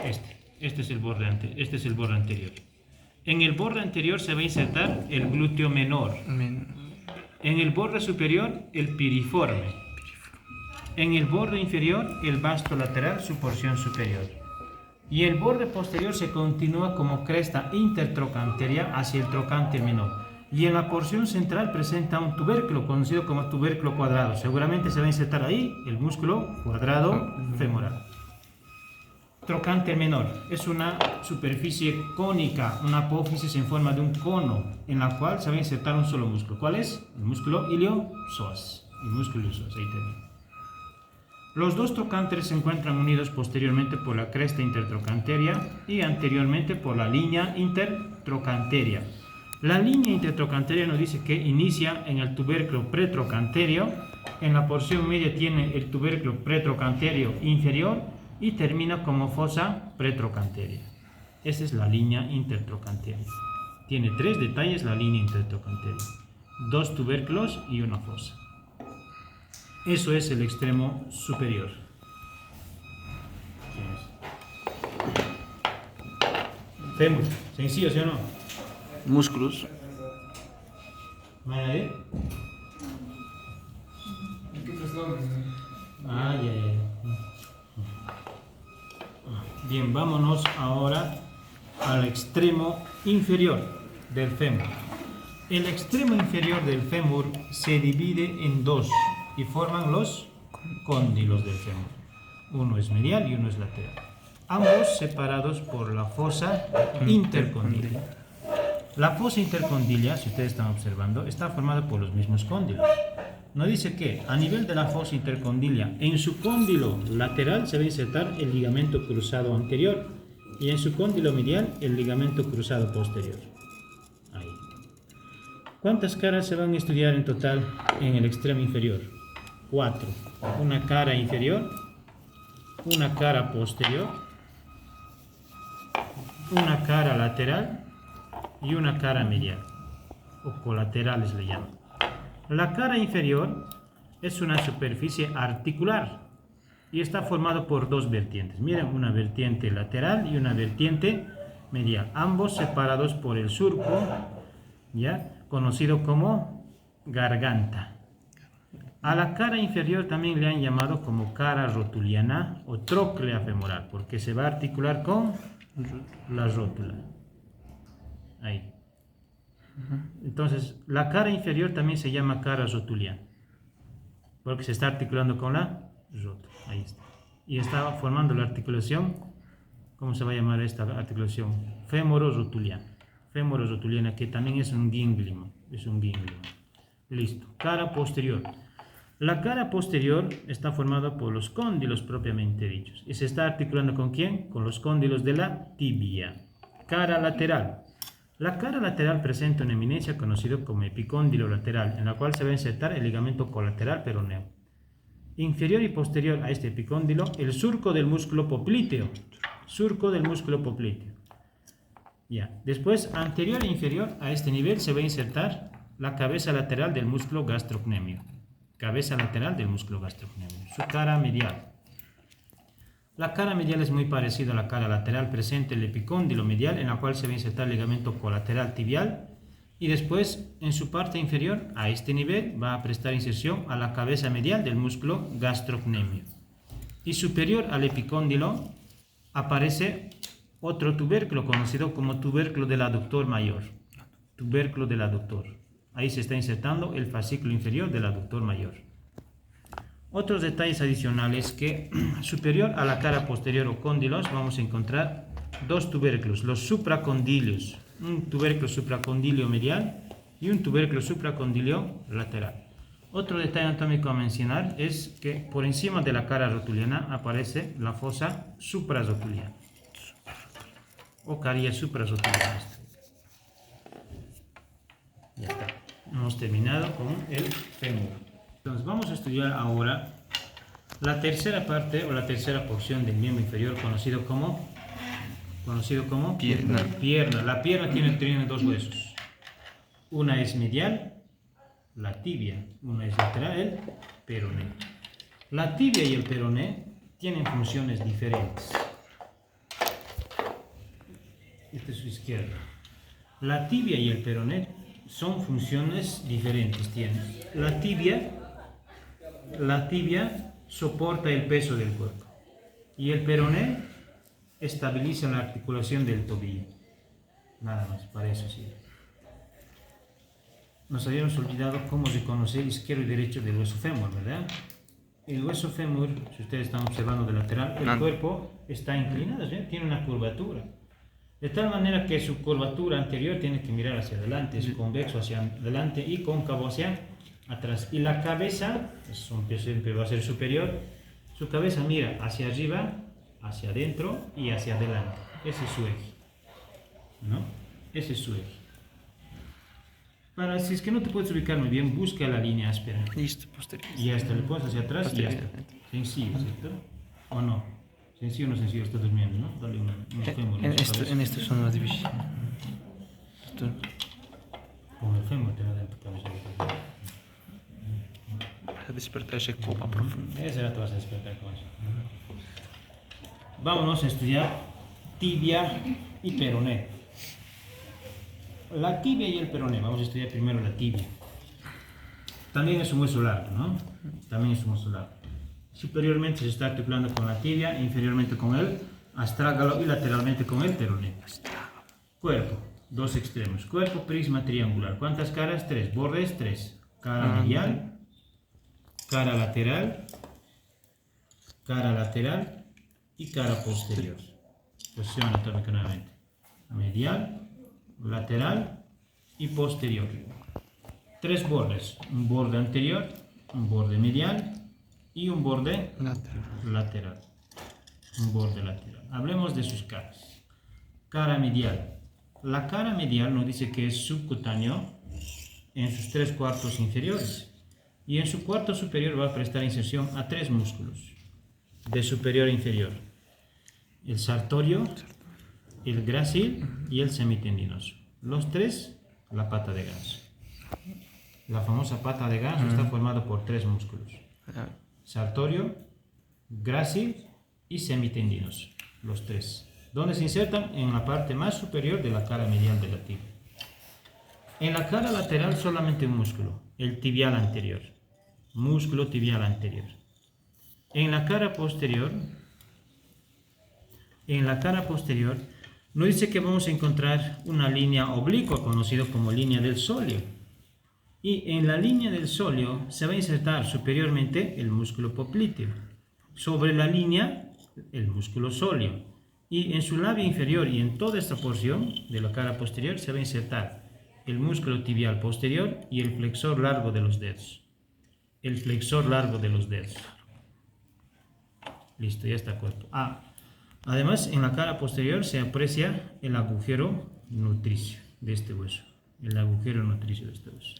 este es el borde anterior. En el borde anterior se va a insertar el glúteo menor. En el borde superior, el piriforme. En el borde inferior, el vasto lateral, su porción superior. Y el borde posterior se continúa como cresta intertrocanteria hacia el trocánter menor. Y en la porción central presenta un tubérculo conocido como tubérculo cuadrado. Seguramente se va a insertar ahí el músculo cuadrado femoral. Trocánter menor es una superficie cónica, una apófisis en forma de un cono, en la cual se va a insertar un solo músculo. ¿Cuál es? El músculo iliosoas. El músculo iliosoas, ahí termina. Los dos trocánteres se encuentran unidos posteriormente por la cresta intertrocanteria y anteriormente por la línea intertrocanteria. La línea intertrocanteria nos dice que inicia en el tubérculo pretrocanterio, en la porción media tiene el tubérculo pretrocanterio inferior y termina como fosa pretrocanteria. Esa es la línea intertrocanteria. Tiene tres detalles la línea intertrocanteria: dos tubérculos y una fosa. Eso es el extremo superior. Fémur. ¿Sencillo, sí o no? Músculos. ¿Vale? Ah, ya. Bien, vámonos ahora al extremo inferior del fémur. El extremo inferior del fémur se divide en dos y forman los cóndilos del fémur. Uno es medial y uno es lateral. Ambos separados por la fosa intercondilia. La fosa intercondilia, si ustedes están observando, está formada por los mismos cóndilos. Nos dice que a nivel de la fosa intercondilia, en su cóndilo lateral se va a insertar el ligamento cruzado anterior y en su cóndilo medial el ligamento cruzado posterior. Ahí. ¿Cuántas caras se van a estudiar en total en el extremo inferior? 4. Una cara inferior, una cara posterior, una cara lateral y una cara medial, o colaterales le llaman. La cara inferior es una superficie articular y está formado por dos vertientes. Miren, una vertiente lateral y una vertiente medial, ambos separados por el surco, ¿ya? Conocido como garganta. A la cara inferior también le han llamado como cara rotuliana o tróclea femoral, porque se va a articular con la rótula. Ahí. Entonces, la cara inferior también se llama cara rotuliana, porque se está articulando con la rótula. Ahí está. Y está formando la articulación, ¿cómo se va a llamar esta articulación? Femoro-rotuliana. Femoro-rotuliana, que también es un gínglimo. Listo. Cara posterior. La cara posterior está formada por los cóndilos propiamente dichos. ¿Y se está articulando con quién? Con los cóndilos de la tibia. Cara lateral. La cara lateral presenta una eminencia conocida como epicóndilo lateral, en la cual se va a insertar el ligamento colateral peroneo. Inferior y posterior a este epicóndilo, el surco del músculo popliteo. Surco del músculo popliteo. Ya. Después, anterior e inferior a este nivel se va a insertar la cabeza lateral del músculo gastrocnemio. Cabeza lateral del músculo gastrocnemio. Su cara medial. La cara medial es muy parecida a la cara lateral, presente el epicóndilo medial, en la cual se va a insertar el ligamento colateral tibial, y después en su parte inferior, a este nivel, va a prestar inserción a la cabeza medial del músculo gastrocnemio. Y superior al epicóndilo aparece otro tubérculo conocido como tubérculo del aductor mayor. Tubérculo del aductor. Ahí se está insertando el fascículo inferior del aductor mayor. Otros detalles adicionales que superior a la cara posterior o cóndilos vamos a encontrar dos tubérculos, los supracondilios, un tubérculo supracondilio medial y un tubérculo supracondilio lateral. Otro detalle anatómico a mencionar es que por encima de la cara rotuliana aparece la fosa suprarrotuliana o caries suprarrotuliana. Ya está. Hemos terminado con el fémur. Entonces vamos a estudiar ahora la tercera parte o la tercera porción del miembro inferior conocido como Pierna. Pierna. La pierna tiene dos huesos. Una es medial, la tibia. Una es lateral, el peroné. La tibia y el peroné tienen funciones diferentes. Esta es su izquierda. La tibia y el peroné son funciones diferentes. La tibia soporta el peso del cuerpo y el peroné estabiliza la articulación del tobillo. Nada más, para eso sirve. Nos habíamos olvidado cómo reconocer izquierdo y derecho del hueso fémur, ¿verdad? El hueso fémur, si ustedes están observando de lateral, el cuerpo está inclinado, ¿sí? Tiene una curvatura. De tal manera que su curvatura anterior tiene que mirar hacia adelante, es convexo hacia adelante y cóncavo hacia atrás. Y la cabeza, siempre va a ser superior, su cabeza mira hacia arriba, hacia adentro y hacia adelante. Ese es su eje, ¿no? Ese es su eje. Si es que no te puedes ubicar muy bien, busca la línea áspera. Listo, posterior. Y ya está, le pones hacia atrás y ya está. Sencillo, ¿cierto? ¿O no? Sencillo o no sencillo, está durmiendo, ¿no? Dale unos fémur. En esto son más difíciles. Con el fémur te va a dar tu cabeza. A despertarse copa profunda. Ese rato vas a despertar con eso. Vámonos a estudiar tibia y peroné. La tibia y el peroné. Vamos a estudiar primero la tibia. También es un hueso largo, ¿no? También es un hueso largo. Superiormente se está articulando con la tibia, inferiormente con el astrágalo y lateralmente con el peroné. Cuerpo, dos extremos. Cuerpo, prisma triangular. ¿Cuántas caras? Tres. Bordes, tres. Cara medial, cara lateral y cara posterior. Posición anatómica nuevamente. Medial, lateral y posterior. Tres bordes. Un borde anterior, un borde medial y un borde lateral. Un borde lateral. Hablemos de sus caras. Cara medial. La cara medial nos dice que es subcutáneo en sus 3/4 inferiores. Y en su cuarto superior va a prestar inserción a tres músculos. De superior a inferior. El sartorio, el grácil y el semitendinoso. Los tres, la pata de ganso. La famosa pata de ganso está formada por tres músculos. Sartorio, grácil y semitendinoso. Los tres. ¿Dónde se insertan? En la parte más superior de la cara medial de la tibia. En la cara lateral solamente un músculo, el tibial anterior. Músculo tibial anterior. En la cara posterior nos dice que vamos a encontrar una línea oblicua, conocida como línea del sóleo. Y en la línea del sóleo se va a insertar superiormente el músculo popliteo. Sobre la línea, el músculo sóleo. Y en su labio inferior y en toda esta porción de la cara posterior se va a insertar el músculo tibial posterior y el flexor largo de los dedos. El flexor largo de los dedos. Listo, ya está corto. Además, en la cara posterior se aprecia el agujero nutricio de este hueso. El agujero nutricio de este hueso.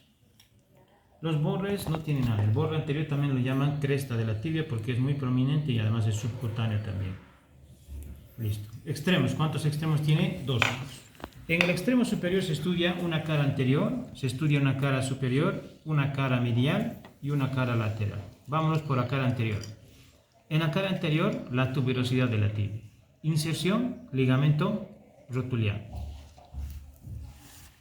Los bordes no tienen nada. El borde anterior también lo llaman cresta de la tibia porque es muy prominente y además es subcutáneo también. Listo. Extremos. ¿Cuántos extremos tiene? Dos. En el extremo superior se estudia una cara anterior, se estudia una cara superior, una cara medial y una cara lateral. Vámonos por la cara anterior. En la cara anterior, la tuberosidad de la tibia. Inserción, ligamento rotuliano.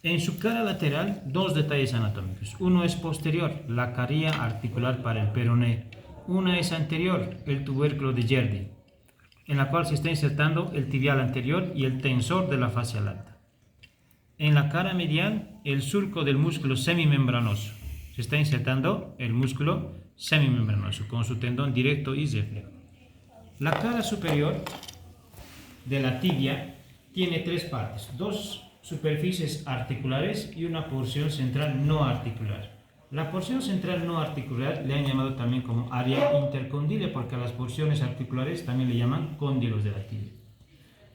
En su cara lateral, dos detalles anatómicos. Uno es posterior, la caría articular para el peroné. Una es anterior, el tubérculo de Gerdy, en la cual se está insertando el tibial anterior y el tensor de la fascia lata. En la cara medial, el surco del músculo semimembranoso. Se está insertando el músculo semimembranoso con su tendón directo y reflejo. La cara superior de la tibia tiene tres partes, dos superficies articulares y una porción central no articular. La porción central no articular le han llamado también como área intercondilia, porque a las porciones articulares también le llaman cóndilos de la tibia.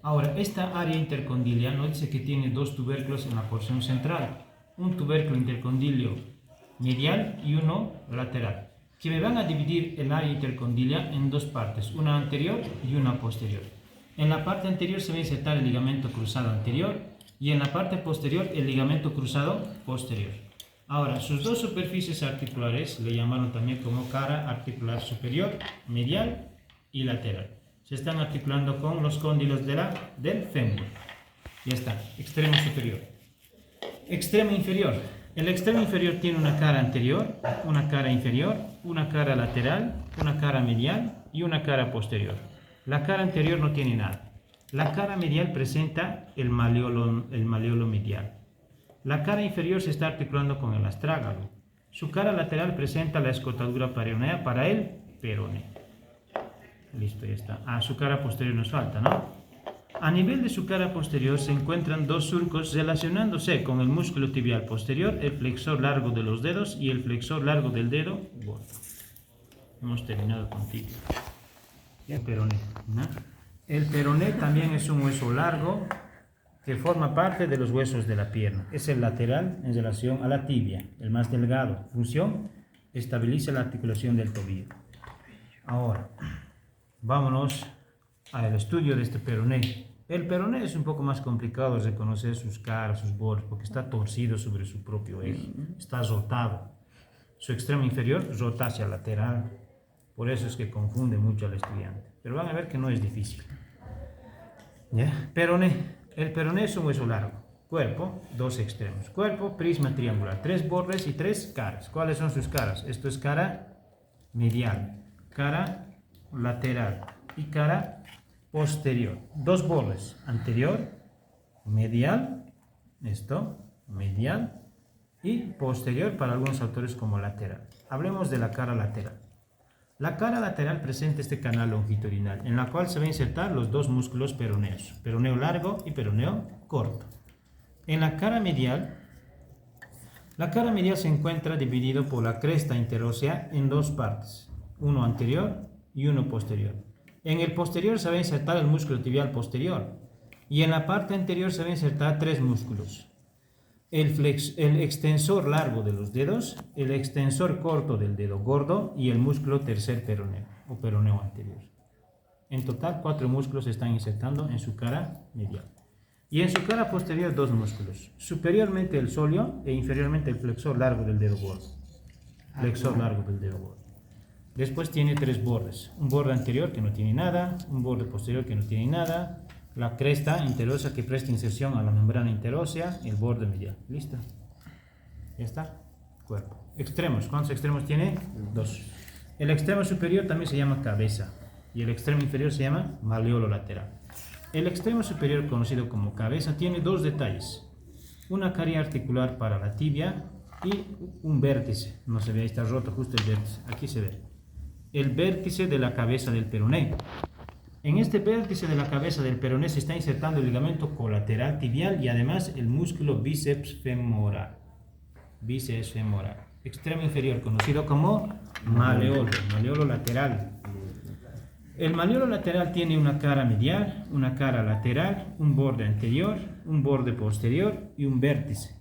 Ahora, esta área intercondilia nos dice que tiene dos tubérculos en la porción central, un tubérculo intercondilio medial y uno lateral, que me van a dividir el área intercondilia en dos partes, una anterior y una posterior. En la parte anterior se va a insertar el ligamento cruzado anterior y en la parte posterior el ligamento cruzado posterior. Ahora, sus dos superficies articulares le llamaron también como cara articular superior, medial y lateral. Se están articulando con los cóndilos del fémur. Ya está, extremo superior. Extremo inferior. El extremo inferior tiene una cara anterior, una cara inferior, una cara lateral, una cara medial y una cara posterior. La cara anterior no tiene nada. La cara medial presenta el maleolo medial. La cara inferior se está articulando con el astrágalo. Su cara lateral presenta la escotadura peronea para el peroné. Listo, ya está. Su cara posterior nos falta, ¿no? A nivel de su cara posterior se encuentran dos surcos relacionándose con el músculo tibial posterior, el flexor largo de los dedos y el flexor largo del dedo gordo. Hemos terminado con tibia. El peroné, ¿no? El peroné también es un hueso largo que forma parte de los huesos de la pierna. Es el lateral en relación a la tibia, el más delgado. Función: estabiliza la articulación del tobillo. Ahora, vámonos al estudio de este peroné. El peroné es un poco más complicado de reconocer sus caras, sus bordes, porque está torcido sobre su propio eje, está rotado. Su extremo inferior rota hacia lateral, por eso es que confunde mucho al estudiante. Pero van a ver que no es difícil. ¿Ya? Peroné. El peroné es un hueso largo. Cuerpo, dos extremos. Cuerpo, prisma triangular, tres bordes y tres caras. ¿Cuáles son sus caras? Esto es cara medial, cara lateral y cara posterior. Dos bordes, anterior, medial, esto, medial, y posterior para algunos autores como lateral. Hablemos de la cara lateral. La cara lateral presenta este canal longitudinal, en la cual se va a insertar los dos músculos peroneos, peroneo largo y peroneo corto. En la cara medial se encuentra dividido por la cresta interósea en dos partes, uno anterior y uno posterior. En el posterior se va a insertar el músculo tibial posterior y en la parte anterior se va a insertar tres músculos: el extensor largo de los dedos, el extensor corto del dedo gordo y el músculo tercer peroneo o peroneo anterior. En total, 4 músculos se están insertando en su cara medial. Y en su cara posterior, 2 músculos. Superiormente el sóleo e inferiormente el flexor largo del dedo gordo. Flexor largo del dedo gordo. Después tiene 3 bordes. Un borde anterior que no tiene nada, un borde posterior que no tiene nada, la cresta interósea que presta inserción a la membrana interósea, el borde medial. ¿Listo? Ya está. Cuerpo. Extremos. ¿Cuántos extremos tiene? 2. El extremo superior también se llama cabeza y el extremo inferior se llama maleolo lateral. El extremo superior, conocido como cabeza, tiene 2 detalles: una caría articular para la tibia y un vértice. No se ve, ahí está roto justo el vértice. Aquí se ve el vértice de la cabeza del peroné. En este vértice de la cabeza del peroné se está insertando el ligamento colateral tibial y además el músculo bíceps femoral. Bíceps femoral. Extremo inferior, conocido como maleolo, maleolo lateral. El maleolo lateral tiene una cara medial, una cara lateral, un borde anterior, un borde posterior y un vértice.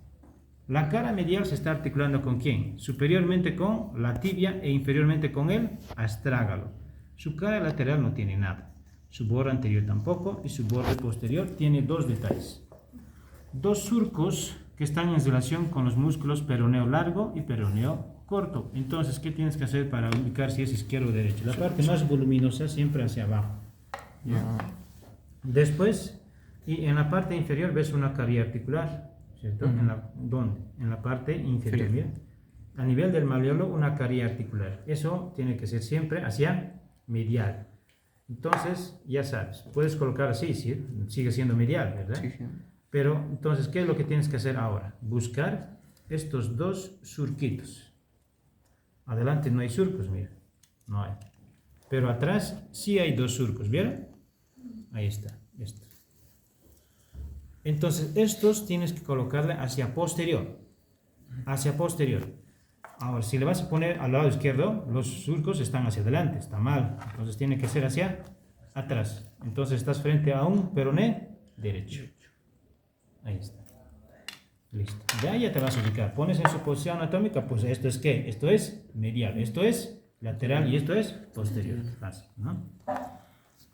La cara medial se está articulando ¿con quién? Superiormente con la tibia e inferiormente con el astrágalo. Su cara lateral no tiene nada. Su borde anterior tampoco y su borde posterior tiene 2 detalles. dos surcos que están en relación con los músculos peroneo largo y peroneo corto. Entonces, ¿qué tienes que hacer para ubicar si es izquierdo o derecho? La parte más voluminosa siempre hacia abajo. Después, y en la parte inferior ves una carie articular, ¿cierto? ¿Dónde? En la parte inferior. Mira. A nivel del malleolo, una carie articular. Eso tiene que ser siempre hacia medial. Entonces, ya sabes, puedes colocar así, ¿sí? Sigue siendo medial, ¿verdad? Sí, sí. Pero, entonces, ¿qué es lo que tienes que hacer ahora? Buscar estos dos surquitos. Adelante no hay surcos, mira. No hay. Pero atrás sí hay dos surcos, ¿vieron? Ahí está, esto. Entonces, estos tienes que colocarle hacia posterior. Hacia posterior. Ahora, si le vas a poner al lado izquierdo, los surcos están hacia adelante, está mal. Entonces tiene que ser hacia atrás. Entonces estás frente a un peroné derecho. Ahí está. Listo. De ahí ya te vas a ubicar. Pones en su posición anatómica, pues esto es ¿qué? Esto es medial, esto es lateral y esto es posterior. Fácil, ¿no?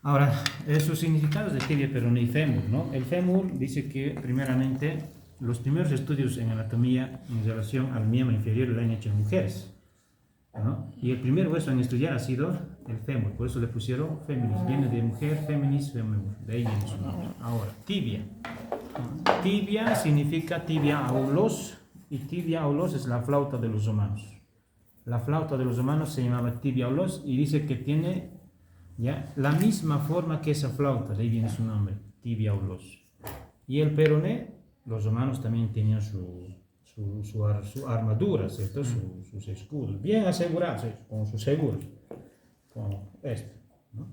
Ahora, sus significados de tibia, peroné y fémur, ¿no? El fémur dice que primeramente los primeros estudios en anatomía en relación al miembro inferior lo han hecho en mujeres, ¿no? Y el primer hueso en estudiar ha sido el fémur, por eso le pusieron féminis, viene de mujer, féminis, fémur, de ahí viene su nombre. Ahora, tibia. Tibia significa tibia aulos, y tibia aulos es la flauta de los romanos. La flauta de los romanos se llamaba tibia aulos y dice que tiene ya la misma forma que esa flauta, de ahí viene su nombre, tibia aulos. Y el peroné, los romanos también tenían su armadura, ¿cierto? Sus escudos, bien asegurados, con sus seguros, como esto, ¿no?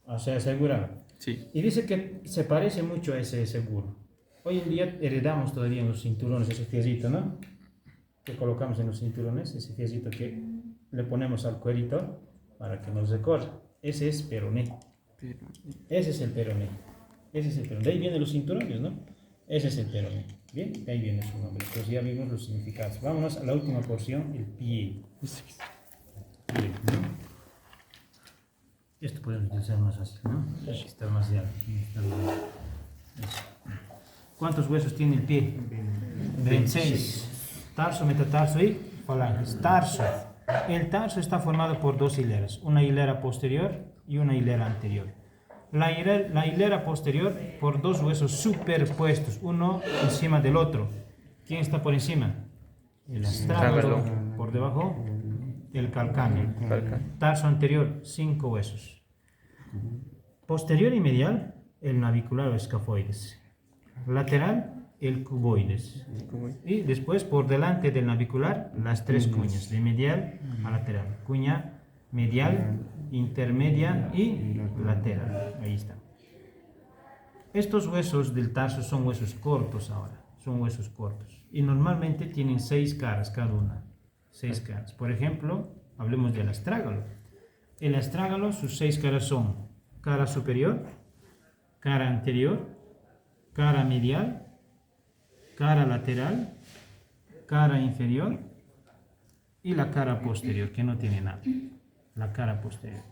O sea, asegurado. Sí. Y dice que se parece mucho a ese seguro. Hoy en día heredamos todavía en los cinturones ese fierrito, ¿no? Que colocamos en los cinturones, ese fierrito que le ponemos al cuerito para que nos recorra. Ese es peroné. Ese es el peroné. Ese es el peroné. De ahí vienen los cinturones, ¿no? Ese es el peroné. Bien, de ahí viene su nombre. Entonces ya vimos los significados. Vámonos a la última porción, el pie. Pie, ¿no? Esto podemos utilizar más fácil, ¿no? Está más llave. ¿Cuántos huesos tiene el pie? 26. Tarso, metatarso y falanges. Tarso. El tarso está formado por dos hileras, una hilera posterior y una hilera anterior. La hilera posterior por dos huesos superpuestos, uno encima del otro. ¿Quién está por encima? El astrágalo. Por debajo, el calcáneo. Tarso anterior, 5 huesos. Posterior y medial, el navicular o escafoides. Lateral, el cuboides. Y después, por delante del navicular, las 3 cuñas, de medial a lateral. Cuña medial, intermedia y lateral. Ahí está. Estos huesos del tarso son huesos cortos ahora. Son huesos cortos. Y normalmente tienen 6 caras cada una. 6 caras. Por ejemplo, hablemos del astrágalo. El astrágalo, sus 6 caras son cara superior, cara anterior, cara medial, cara lateral, cara inferior y la cara posterior, que no tiene nada. La cara posterior.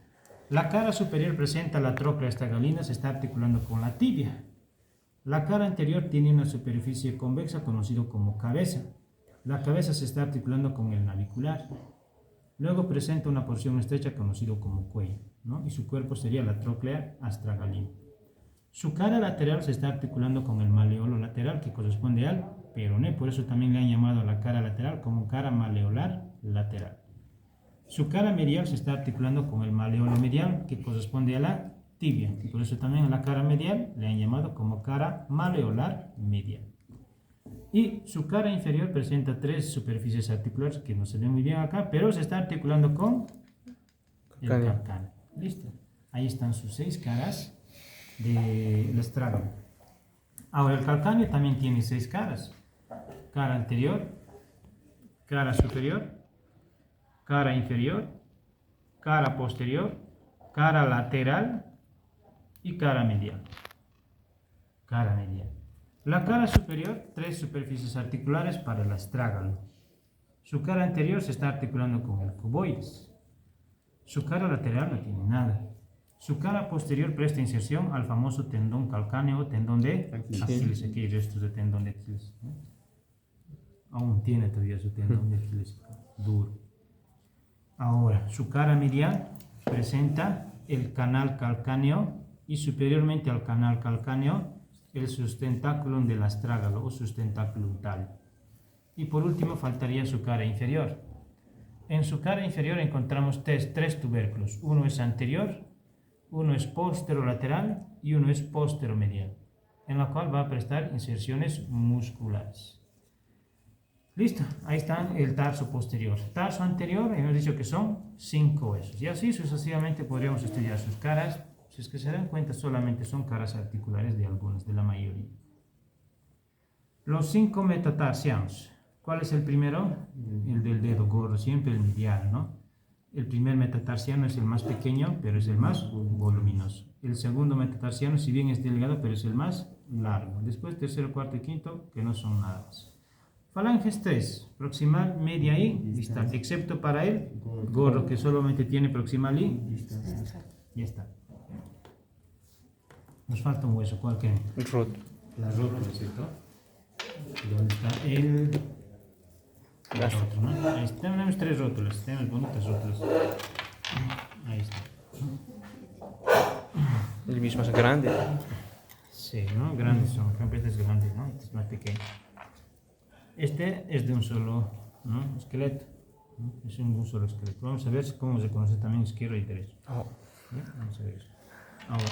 La cara superior presenta la trochlea astragalina, se está articulando con la tibia. La cara anterior tiene una superficie convexa conocido como cabeza. La cabeza se está articulando con el navicular. Luego presenta una porción estrecha conocido como cuello, ¿no? Y su cuerpo sería la trochlea astragalina. Su cara lateral se está articulando con el maleolo lateral, que corresponde al peroné, por eso también le han llamado a la cara lateral como cara maleolar lateral. Su cara medial se está articulando con el maleolo medial, que corresponde a la tibia, y por eso también a la cara medial le han llamado como cara maleolar medial. Y su cara inferior presenta 3 superficies articulares que no se ven muy bien acá, pero se está articulando con el calcáneo. ¿Listo? Ahí están sus 6 caras del astrágalo. Ahora el calcáneo también tiene 6 caras. Cara anterior, cara superior, cara inferior, cara posterior, cara lateral y cara medial. Cara medial. La cara superior, 3 superficies articulares para el astrágalo. Su cara anterior se está articulando con el cuboides. Su cara lateral no tiene nada. Su cara posterior presta inserción al famoso tendón calcáneo o tendón de Aquiles. Aquí hay restos de tendón de Aquiles. Aún tiene todavía su tendón de Aquiles duro. Ahora, su cara medial presenta el canal calcáneo y superiormente al canal calcáneo el sustentáculum del astrágalo o sustentáculum tal. Y por último faltaría su cara inferior. En su cara inferior encontramos tres tubérculos. Uno es anterior, uno es posterolateral y uno es posteromedial, en la cual va a prestar inserciones musculares. Listo, ahí está el tarso posterior. Tarso anterior, hemos dicho que son 5 huesos. Y así sucesivamente podríamos estudiar sus caras. Si es que se dan cuenta, solamente son caras articulares de algunas, de la mayoría. Los 5 metatarsianos. ¿Cuál es el primero? El del dedo gordo, siempre el medial, ¿no? El primer metatarsiano es el más pequeño, pero es el más voluminoso. El segundo metatarsiano, si bien es delgado, pero es el más largo. Después, tercero, cuarto y quinto, que no son nada más. Falanges 3, proximal, media y distal, excepto para el gordo, que solamente tiene proximal y distal. Ya está. Nos falta un hueso, ¿cuál creen? El rótulo. La rótula, ¿cierto? ¿Dónde está el rótulo, ¿no? Ahí está, tenemos 3 rótulas, tenemos bonitas rótulas. Ahí está. El mismo es grande. Sí, ¿no? Grandes son, por ejemplo, este es grande, ¿no? Este es más pequeño. Este es de un solo, ¿no?, esqueleto, ¿no? Es un solo esqueleto. Vamos a ver cómo se conoce también izquierdo y derecho. ¿Bien? Vamos a ver eso. Ahora,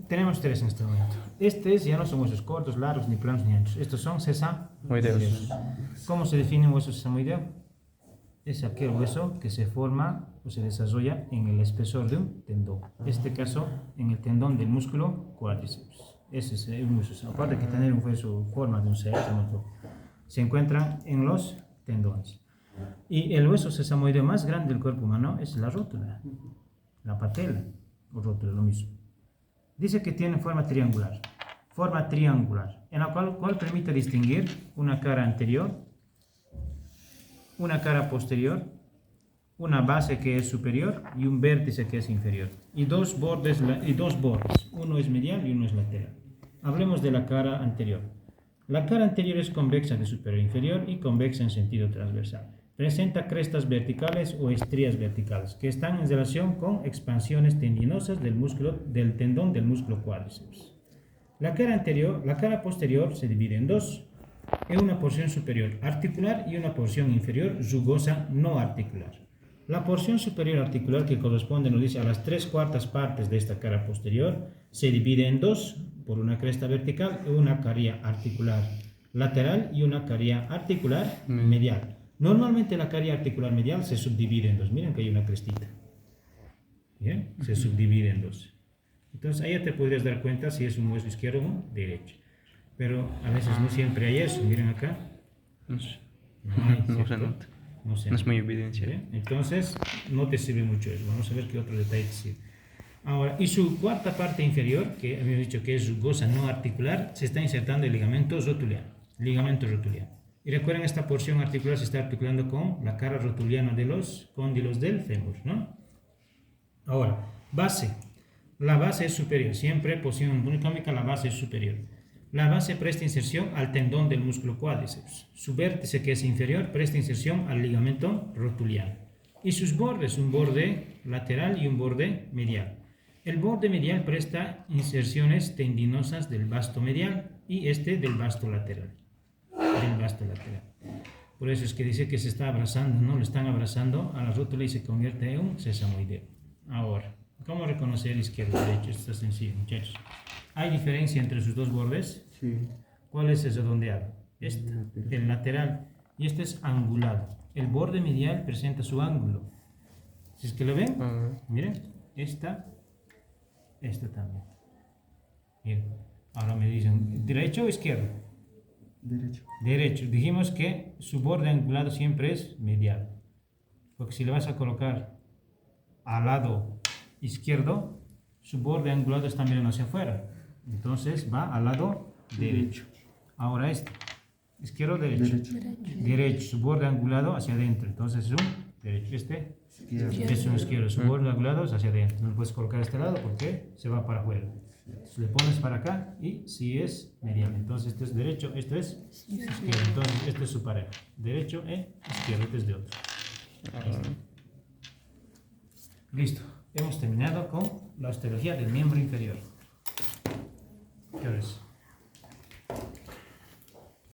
tenemos 3 en este momento. Estos ya no son huesos cortos, largos, ni planos, ni anchos. Estos son sesamoideos. ¿Cómo se define un hueso sesamoideo? Es aquel hueso que se forma o se desarrolla en el espesor de un tendón. En este caso, en el tendón del músculo cuádriceps. Ese es un hueso. Aparte de tener un hueso forma de un séptimo, se encuentran en los tendones. Y el hueso sesamoideo más grande del cuerpo humano es la rótula, la patela o rótula, lo mismo. Dice que tiene forma triangular, en la cual permite distinguir una cara anterior, una cara posterior, una base que es superior y un vértice que es inferior. Y dos bordes, uno es medial y uno es lateral. Hablemos de la cara anterior. La cara anterior es convexa de superior a inferior y convexa en sentido transversal. Presenta crestas verticales o estrías verticales que están en relación con expansiones tendinosas del tendón del músculo cuádriceps. La cara posterior se divide en dos, en una porción superior articular y una porción inferior rugosa no articular. La porción superior articular, que corresponde, nos dice, a las 3/4 partes de esta cara posterior, se divide en dos, por una cresta vertical y una caría articular lateral y una caría articular medial. Normalmente la caría articular medial se subdivide en dos. Miren que hay una crestita. ¿Bien? Se subdivide en dos. Entonces ahí ya te podrías dar cuenta si es un hueso izquierdo o derecho. Pero a veces no siempre hay eso. Miren acá. No sé. No se nota. No es muy evidencia. ¿Bien? Entonces no te sirve mucho eso. Vamos a ver qué otro detalle te sirve. Ahora, y su cuarta parte inferior, que habíamos dicho que es rugosa no articular, se está insertando el ligamento rotuliano. Y recuerden, esta porción articular se está articulando con la cara rotuliana de los cóndilos del fémur, ¿no? Ahora, base. La base es superior. Siempre posición anatómica, la base es superior. La base presta inserción al tendón del músculo cuádriceps. Su vértice, que es inferior, presta inserción al ligamento rotuliano. Y sus bordes, un borde lateral y un borde medial. El borde medial presta inserciones tendinosas del vasto medial y del vasto lateral. Por eso es que dice que se está abrazando, ¿no? Lo están abrazando a la rótula y se convierte en un sesamoideo. Ahora, ¿cómo reconocer izquierdo y derecho? Esto está sencillo, muchachos. ¿Hay diferencia entre sus dos bordes? Sí. ¿Cuál es el redondeado? El lateral. Y este es angulado. El borde medial presenta su ángulo. Si es que lo ven, miren, esta también. Bien. Ahora me dicen, ¿derecho o izquierdo? Derecho. Dijimos que su borde angulado siempre es medial. Porque si le vas a colocar al lado izquierdo, su borde angulado está mirando hacia afuera. Entonces va al lado derecho. Ahora izquierdo o derecho. Derecho. Su borde angulado hacia adentro. Entonces es un derecho. Este Izquierdo. es un izquierdo. Subordinados hacia adentro. No puedes colocar este lado porque se va para afuera. Entonces, le pones para acá y si es medial. Entonces este es derecho, esto es izquierdo. Entonces este es su pareja. Derecho e izquierdo, este es de otro. Listo. Hemos terminado con la osteología del miembro inferior. ¿Qué hora es?